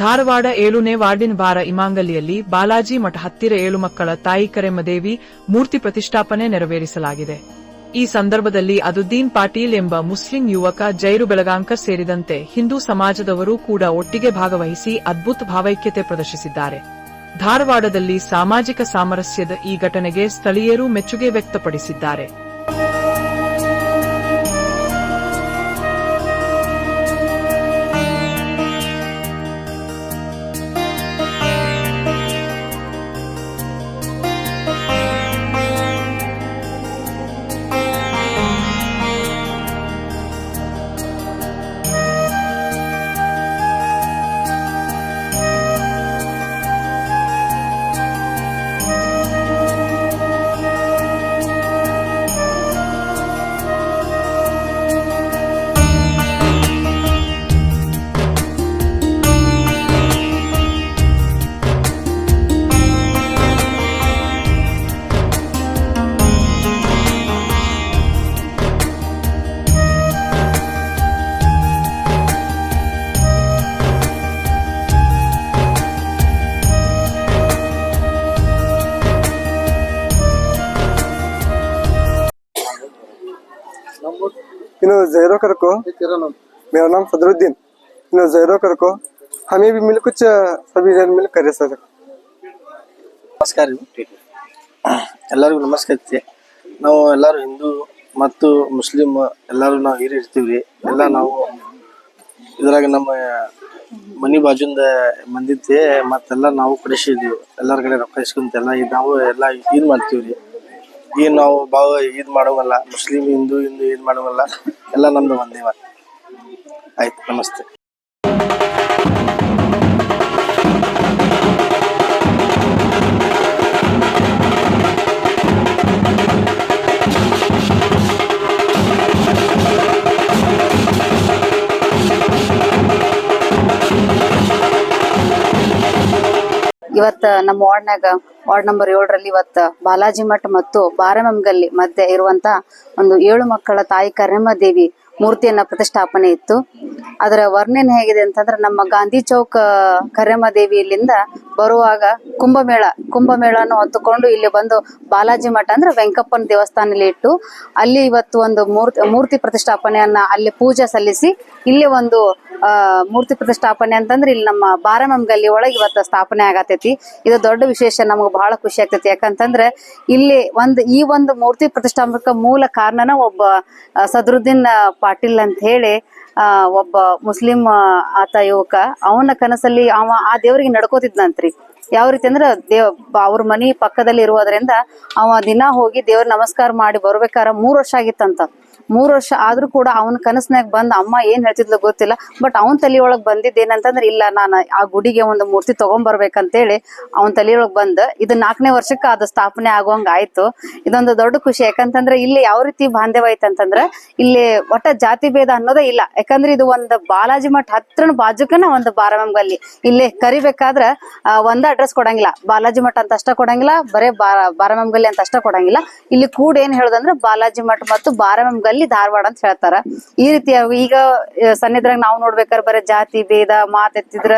ಧಾರವಾಡ 7ನೇ ವಾರ್ಡಿನ ಬಾರ ಇಮಾಂಗಲಿಯಲ್ಲಿ ಬಾಲಾಜಿ ಮಠ ಹತ್ತಿರ 7 ಮಕ್ಕಳ ತಾಯಿ ಕರೆಮದೇವಿ ಮೂರ್ತಿ ಪ್ರತಿಷ್ಠಾಪನೆ ನೆರವೇರಿಸಲಾಗಿದೆ. ಈ ಸಂದರ್ಭದಲ್ಲಿ ಅದುದ್ದೀನ್ ಪಾಟೀಲ್ ಎಂಬ ಮುಸ್ಲಿಂ ಯುವಕ, ಜೈರು ಬೆಳಗಾಂಕರ್ ಸೇರಿದಂತೆ ಹಿಂದೂ ಸಮಾಜದವರು ಕೂಡ ಒಟ್ಟಿಗೆ ಭಾಗವಹಿಸಿ ಅದ್ಭುತ ಭಾವೈಕ್ಯತೆ ಪ್ರದರ್ಶಿಸಿದ್ದಾರೆ. ಧಾರವಾಡದಲ್ಲಿ ಸಾಮಾಜಿಕ ಸಾಮರಸ್ಯದ ಈ ಘಟನೆಗೆ ಸ್ಥಳೀಯರು ಮೆಚ್ಚುಗೆ ವ್ಯಕ್ತಪಡಿಸಿದ್ದಾರೆ. इन्हों ज़हीरो कर को मेरा नाम फदरुद्दीन इन्हों ज़हीरो कर को हमें भी मिल कुछ सभी जन मिल करे सर ನಮಸ್ಕಾರ ಎಲ್ಲರಿಗೂ ನಮಸ್ಕಾರ ನಾವು ಎಲ್ಲರೂ ಹಿಂದೂ ಮತ್ತು ಮುಸ್ಲಿಂ ಎಲ್ಲರೂ ನಾವು ಇರ್ತೀವಿ ಎಲ್ಲ ನಾವು ಇದ್ರಾಗ ನಮ್ಮ ಮನಿ ಬಾಜುಂದ ಬಂದಿದ್ದೆ ಮತ್ತೆಲ್ಲ ನಾವು ಕಳಿಸಿದ್ವಿ ಎಲ್ಲರ ಕಡೆ ರೊಕ್ಕ ಇಸ್ಕೊಂತ ಎಲ್ಲ ನಾವು ಎಲ್ಲ ಈದ್ ಮಾಡ್ತೀವ್ರಿ ಈಗ ನಾವು ಭಾವ ಈದ್ ಮಾಡೋವಲ್ಲ ಮುಸ್ಲಿಂ ಹಿಂದೂ ಈದ್ ಮಾಡೋವಲ್ಲ ಎಲ್ಲ ನಮ್ದು ಒಂದೇ ಆಯ್ತು ನಮಸ್ತೆ. ಇವತ್ತ ನಮ್ಮ ವಾರ್ಡ್ ನಂಬರ್ 7ರಲ್ಲಿ ಇವತ್ತ ಬಾಲಾಜಿ ಮಠ ಮತ್ತು ಬಾರಮಂಗಲ್ಲಿ ಮಧ್ಯೆ ಇರುವಂತ ಒಂದು 7 ಮಕ್ಕಳ ತಾಯಿ ಕರೆಮದೇವಿ ಮೂರ್ತಿಯನ್ನ ಪ್ರತಿಷ್ಠಾಪನೆ ಇತ್ತು. ಅದರ ವರ್ಣನೆ ಹೇಗಿದೆ ಅಂತಂದ್ರೆ, ನಮ್ಮ ಗಾಂಧಿ ಚೌಕ್ ಕರೆಮದೇವಿಯಲ್ಲಿಂದ ಬರುವಾಗ ಕುಂಭಮೇಳನ್ನು ಹೊತ್ತುಕೊಂಡು ಇಲ್ಲಿ ಬಂದು ಬಾಲಾಜಿ ಮಠ ಅಂದ್ರೆ ವೆಂಕಪ್ಪನ ದೇವಸ್ಥಾನದಲ್ಲಿ ಇಟ್ಟು ಅಲ್ಲಿ ಇವತ್ತು ಒಂದು ಮೂರ್ತಿ ಪ್ರತಿಷ್ಠಾಪನೆಯನ್ನ ಅಲ್ಲಿ ಪೂಜೆ ಸಲ್ಲಿಸಿ ಇಲ್ಲಿ ಒಂದು ಮೂರ್ತಿ ಪ್ರತಿಷ್ಠಾಪನೆ ಅಂತಂದ್ರೆ ಇಲ್ಲಿ ನಮ್ಮ ಬಾರಮಂಗಲ್ಲಿ ಒಳಗೆ ಇವತ್ತು ಸ್ಥಾಪನೆ ಆಗತೈತಿ. ಇದು ದೊಡ್ಡ ವಿಶೇಷ, ನಮಗ್ ಬಹಳ ಖುಷಿ ಆಗ್ತೈತಿ. ಯಾಕಂತಂದ್ರೆ ಇಲ್ಲಿ ಈ ಒಂದು ಮೂರ್ತಿ ಪ್ರತಿಷ್ಠಾಪಕ ಮೂಲ ಕಾರಣನ ಒಬ್ಬ ಸದರುದ್ದೀನ್ ಪಾಟೀಲ್ ಅಂತ ಹೇಳಿ ಒಬ್ಬ ಮುಸ್ಲಿಂ ಆತ ಯುವಕ, ಅವನ ಕನಸಲ್ಲಿ ಆ ದೇವರಿಗೆ ನಡ್ಕೋತಿದ್ನಂತ್ರಿ. ಯಾವ ರೀತಿ ಅಂದ್ರೆ ಅವ್ರ ಮನಿ ಪಕ್ಕದಲ್ಲಿ ಇರುವುದರಿಂದ ಅವ ದಿನ ಹೋಗಿ ದೇವ್ರ ನಮಸ್ಕಾರ ಮಾಡಿ ಬರ್ಬೇಕಾರ 3 ವರ್ಷ ಆಗಿತ್ತಂತ. 3 ವರ್ಷ ಆದ್ರೂ ಕೂಡ ಅವನ ಕನಸ್ನಾಗ ಬಂದ್ ಅಮ್ಮ ಏನ್ ಹೇಳ್ತಿದ್ಲು ಗೊತ್ತಿಲ್ಲ, ಬಟ್ ಅವನ್ ತಲೆಯೊಳಗ್ ಬಂದಿದ್ದೇನಂತಂದ್ರೆ, ಇಲ್ಲ ನಾನು ಆ ಗುಡಿಗೆ ಒಂದು ಮೂರ್ತಿ ತಗೊಂಡ್ಬರ್ಬೇಕಂತೇಳಿ ಅವನ್ ತಲೆಯೊಳಗ್ ಬಂದ್ ಇದು 4ನೇ ವರ್ಷಕ್ಕೆ ಅದು ಸ್ಥಾಪನೆ ಆಗುವಂಗ ಆಯ್ತು. ಇದೊಂದು ದೊಡ್ಡ ಖುಷಿ. ಯಾಕಂತಂದ್ರೆ ಇಲ್ಲಿ ಯಾವ ರೀತಿ ಬಾಂಧವ್ಯ ಐತಂತಂದ್ರೆ ಇಲ್ಲಿ ಒಟ್ಟ ಜಾತಿ ಭೇದ ಅನ್ನೋದೇ ಇಲ್ಲ. ಯಾಕಂದ್ರೆ ಇದು ಒಂದು ಬಾಲಾಜಿ ಮಠ ಹತ್ರ ಬಾಜುಕನ ಒಂದು ಬಾರಮಂಗಲ್ಲಿ ಇಲ್ಲಿ ಕರಿಬೇಕಾದ್ರ ಒಂದ ಅಡ್ರೆಸ್ ಕೊಡಂಗಿಲ್ಲ, ಬಾಲಾಜಿ ಮಠ ಅಂತ ಅಷ್ಟ ಕೊಡಂಗಿಲ್ಲ, ಬರೇ ಬಾರಮಂಗಲ್ಲಿ ಅಂತ ಅಷ್ಟ ಕೊಡಂಗಿಲ್ಲ. ಇಲ್ಲಿ ಕೂಡ ಏನ್ ಹೇಳುದಂದ್ರೆ ಬಾಲಾಜಿ ಮಠ ಮತ್ತು ಬಾರಮಂಗಲ್ಲಿ ಧಾರವಾಡ ಅಂತ ಹೇಳ್ತಾರ. ಈ ರೀತಿಯಾಗಿ ಈಗ ಸನ್ನಿದ್ರಾಗ ನಾವು ನೋಡ್ಬೇಕಾದ್ರೆ ಬರೀ ಜಾತಿ ಭೇದ ಮಾತೆತ್ತಿದ್ರ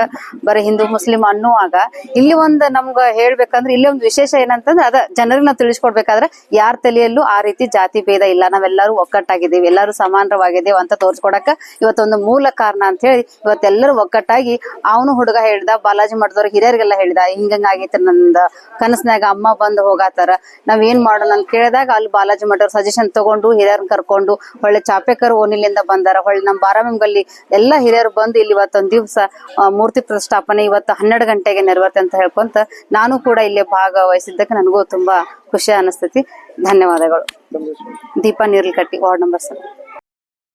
ಬರೀ ಹಿಂದೂ ಮುಸ್ಲಿಂ ಅನ್ನುವಾಗ ಇಲ್ಲಿ ಒಂದು ನಮ್ಗ ಹೇಳ್ಬೇಕಂದ್ರೆ ಇಲ್ಲಿ ಒಂದು ವಿಶೇಷ ಏನಂತಂದ್ರೆ ಅದ ಜನರಿಗೆ ನಾವು ತಿಳಿಸ್ಕೊಡ್ಬೇಕಾದ್ರೆ ಯಾರ ತಲೆಯಲ್ಲೂ ಆ ರೀತಿ ಜಾತಿ ಭೇದ ಇಲ್ಲ, ನಾವೆಲ್ಲರೂ ಒಕ್ಕಟ್ಟಾಗಿದ್ದೀವಿ, ಎಲ್ಲರೂ ಸಮಾನರವಾಗಿದ್ದೇವೆ ಅಂತ ತೋರ್ಸ್ಕೊಡಕ ಇವತ್ತೊಂದು ಮೂಲ ಕಾರಣ ಅಂತ ಹೇಳಿ ಇವತ್ತೆಲ್ಲರೂ ಒಕ್ಕಟ್ಟಾಗಿ ಅವನು ಹುಡುಗ ಹೇಳ್ದ, ಬಾಲಾಜಿ ಮಠದವ್ರ ಹಿರಿಯರಿಗೆಲ್ಲ ಹೇಳ್ದ, ಹಿಂಗಂಗಾಗೈತೆ ನಂದ ಕನಸ್ನಾಗ ಅಮ್ಮ ಬಂದು ಹೋಗಾತಾರ, ನಾವ್ ಏನ್ ಮಾಡೋಣ ಅಂತ ಕೇಳಿದಾಗ ಅಲ್ಲಿ ಬಾಲಾಜಿ ಮಠವ್ರ ಸಜೆಷನ್ ತಗೊಂಡು ಹಿರಿಯರ್ನ ಕರ್ಕೊಂಡು ಹೊಳ್ಳಿ ಚಾಪೇಕರ್ ಓನಿಲಿಂದ ಬಂದಾರ. ಹೊಳ್ಳಿ ನಮ್ಮ ಬಾರಮಂಗಲ್ಲಿ ಎಲ್ಲಾ ಹಿರಿಯರು ಬಂದು ಇಲ್ಲಿ ಇವತ್ತೊಂದ್ ದಿವ್ಸ ಮೂರ್ತಿ ಪ್ರತಿಷ್ಠಾಪನೆ ಇವತ್ತು 12 ಗಂಟೆಗೆ ನೆರವೇರುತ್ತೆ ಅಂತ ಹೇಳ್ಕೊಂತ ನಾನು ಕೂಡ ಇಲ್ಲಿ ಭಾಗವಹಿಸಿದ್ದಕ್ಕೆ ನನಗೂ ತುಂಬಾ ಖುಷಿ ಅನಿಸ್ತೈತಿ. ಧನ್ಯವಾದಗಳು. Deepa Neerlakatti, ward number 7.